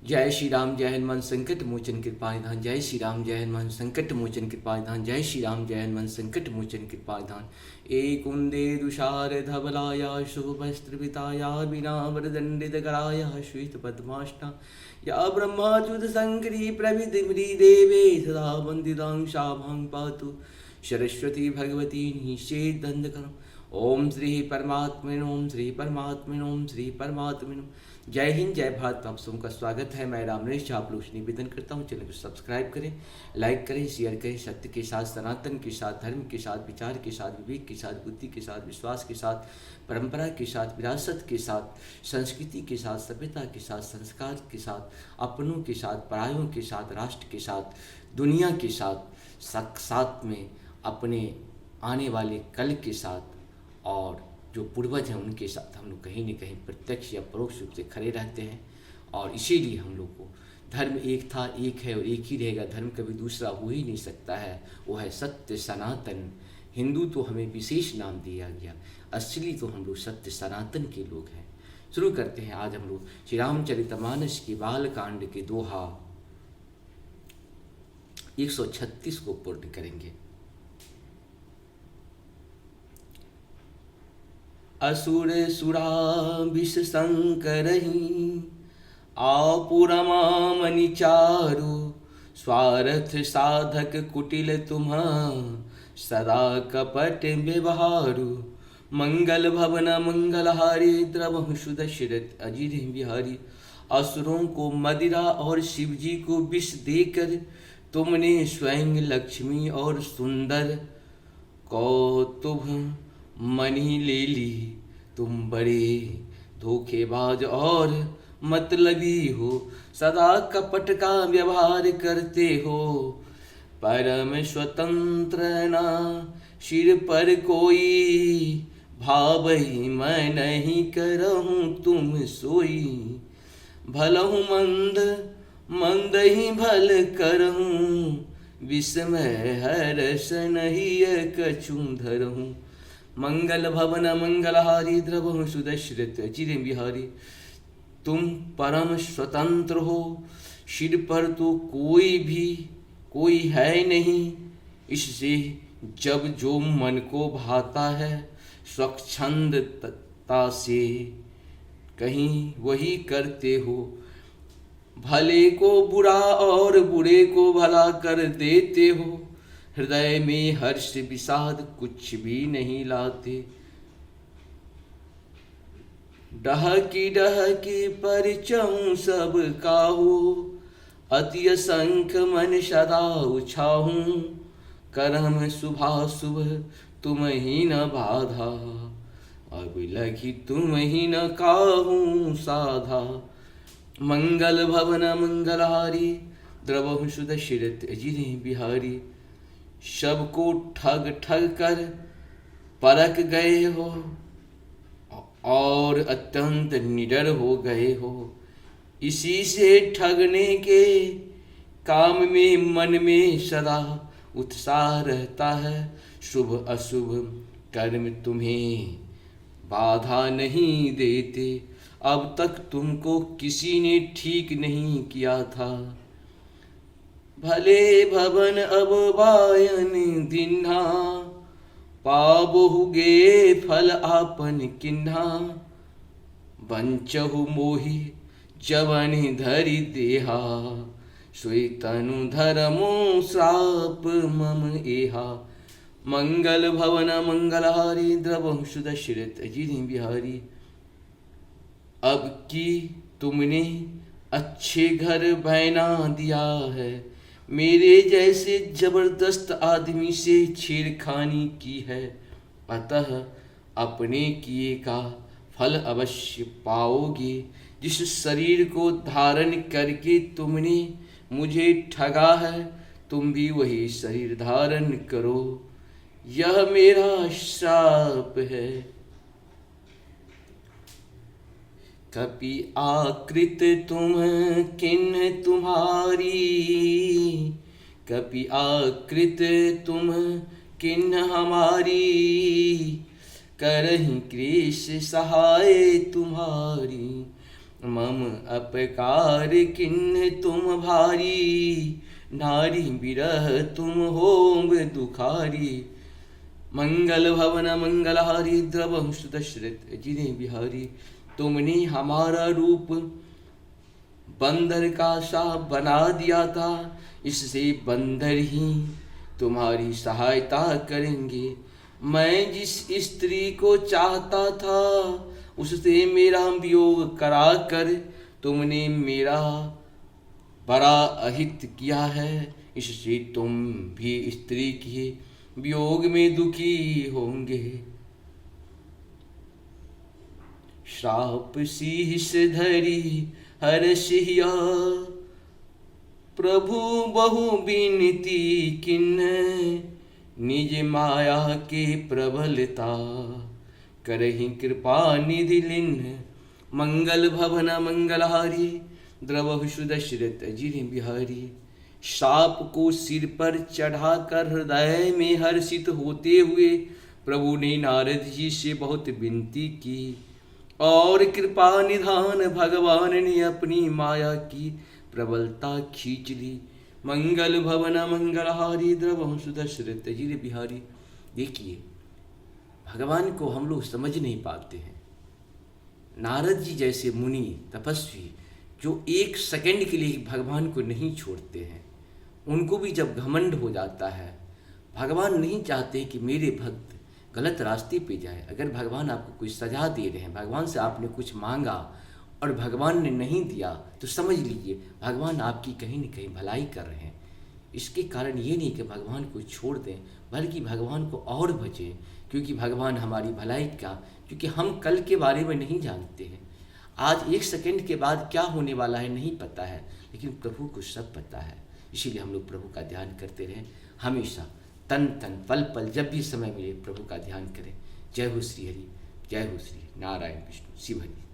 जय श्री राम जय हनुमान संकट मोचन कृपा निधान। जय श्री राम जय हनुमान संकट मोचन कृपा निधान। जय श्री राम जय हनुमान संकट मोचन कृपा निधान। एक कुंदे दुषार धवलाया शुभस्त्रविताया बिना वरदंडित कराया श्वेत पद्माष्टा या ब्रह्माच्युत शंकरी प्रभृति देवे सदा वंदितां शाभां पातु सरस्वती भगवती निषेध दंडकरम्। ओम श्री परमात्मने ओम श्री परमात्मने ओम श्री परमात्मने। जय हिंद जय भारत। आप सबों का स्वागत है। मैं रामनेश आप लोग से निवेदन करता हूँ चैनल को सब्सक्राइब करें, लाइक करें, शेयर करें। सत्य के साथ, सनातन के साथ, धर्म के साथ, विचार के साथ, विवेक के साथ, बुद्धि के साथ, विश्वास के साथ, परंपरा के साथ, विरासत के साथ, संस्कृति के साथ, सभ्यता के साथ, संस्कार के साथ, अपनों के साथ, परायों के साथ, राष्ट्र के साथ, दुनिया के साथ में अपने आने वाले कल के साथ और जो पूर्वज हैं उनके साथ हम लोग कहीं न कहीं प्रत्यक्ष या परोक्ष रूप से खड़े रहते हैं। और इसीलिए हम लोग को धर्म एक था, एक है और एक ही रहेगा। धर्म कभी दूसरा हो ही नहीं सकता है। वो है सत्य सनातन। हिंदू तो हमें विशेष नाम दिया गया, असली तो हम लोग सत्य सनातन के लोग हैं। शुरू करते हैं। आज हम लोग श्री रामचरितमानस के बाल कांड के दोहा 136 को पूर्ण करेंगे। असुर सुराभिष संकरहि आपुरमा मनिचारु स्वार्थ साधक कुटिल तुम्हा सदा कपट व्यवहारु मंगल भवन मंगलहारी द्रवहु सुदशरथ अजिर बिहारी। असुरों को मदिरा और शिवजी को विष देकर तुमने स्वयं लक्ष्मी और सुंदर कौतुभ मनी ले ली। तुम बड़े धोखेबाज और मतलबी हो, सदा कपट का व्यवहार करते हो। परम स्वतंत्र ना सिर पर कोई, भावहि मैं नहीं करहूँ तुम सोई। भलहु मंद मंद ही भल करहूँ, विस्मय हर्ष नहीं कछु धरहूँ। मंगल भवन मंगलहारी द्रवहु सुदशरथ अचिर बिहारी। तुम परम स्वतंत्र हो, सिर पर तो कोई है नहीं। इससे जब जो मन को भाता है स्वच्छंदता से कहीं वही करते हो। भले को बुरा और बुरे को भला कर देते हो। हृदय में हर्ष विषाद कुछ भी नहीं लाते। डहकी परिचहूँ सब काहू, अति असंख मन सदा उछाहूँ। करम शुभाशुभ तुम ही न बाधा, अब लगी तुम ही न काहू साधा। मंगल भवन मंगलहारी द्रवहु सुदशरथ अजिर बिहारी। सबको ठग कर परख गए हो और अत्यंत निडर हो गए हो। इसी से ठगने के काम में मन में सदा उत्साह रहता है। शुभ अशुभ कर्म तुम्हें बाधा नहीं देते। अब तक तुमको किसी ने ठीक नहीं किया था। भले भवन अब बायन दिन्हा, पाबहुगे फल आपन किन्हा। बंचहु मोहि जवन धरि देहा, सोई तनु धर्मो श्राप मम एहा। मंगल भवन मंगलहारी द्रवहु सुदशरथ अजिर बिहारी। अब की तुमने अच्छे घर बना दिया है, मेरे जैसे जबरदस्त आदमी से छेड़खानी की है। अतः अपने किए का फल अवश्य पाओगे। जिस शरीर को धारण करके तुमने मुझे ठगा है, तुम भी वही शरीर धारण करो। यह मेरा श्राप है। कपि आकृत तुम किन्ह तुम्हारी, कपि आकृत तुम किन्ह हमारी। करहि कृष सहाय तुम्हारी, मम अपकार किन्ह तुम भारी, नारी बिरह तुम होम दुखारी। मंगल भवन मंगलहारी, द्रवहु सुत दशरथ जिने बिहारी। तुमने हमारा रूप बंदर का सा बना दिया था, इससे बंदर ही तुम्हारी सहायता करेंगे। मैं जिस स्त्री को चाहता था, उससे मेरा वियोग करा कर तुमने मेरा बड़ा अहित किया है, इससे तुम भी स्त्री के वियोग में दुखी होंगे। श्राप शीस धरी हर्षिया, प्रभु बहु विनती किन्ह। निज माया के प्रबलता, करहि कृपा निधि लिन्ह। मंगल भवन मंगलहारी, द्रवहु सुदशरथ जिने बिहारी। साप को सिर पर चढ़ाकर हृदय में हर्षित होते हुए प्रभु ने नारद जी से बहुत विनती की, और कृपा निधान भगवान ने अपनी माया की प्रबलता खींच ली। मंगल भवन मंगलहारी, द्रवहु सुदशरथ जिने बिहारी। देखिए, भगवान को हम लोग समझ नहीं पाते हैं। नारद जी जैसे मुनि तपस्वी जो एक सेकंड के लिए भगवान को नहीं छोड़ते हैं, उनको भी जब घमंड हो जाता है, भगवान नहीं चाहते कि मेरे भक्त गलत रास्ते पे जाए। अगर भगवान आपको कोई सजा दे रहे हैं, भगवान से आपने कुछ मांगा और भगवान ने नहीं दिया, तो समझ लीजिए भगवान आपकी कहीं न कहीं भलाई कर रहे हैं। इसके कारण ये नहीं कि भगवान को छोड़ दें, बल्कि भगवान को और भजें, क्योंकि भगवान हमारी भलाई का, क्योंकि हम कल के बारे में नहीं जानते हैं। आज एक सेकंड के बाद क्या होने वाला है नहीं पता है, लेकिन प्रभु को सब पता है। इसीलिए हम लोग प्रभु का ध्यान करते रहें, हमेशा तन तन पल पल जब भी समय मिले प्रभु का ध्यान करें। जय हो श्री हरि, जय हो श्री नारायण विष्णु शिव हरि।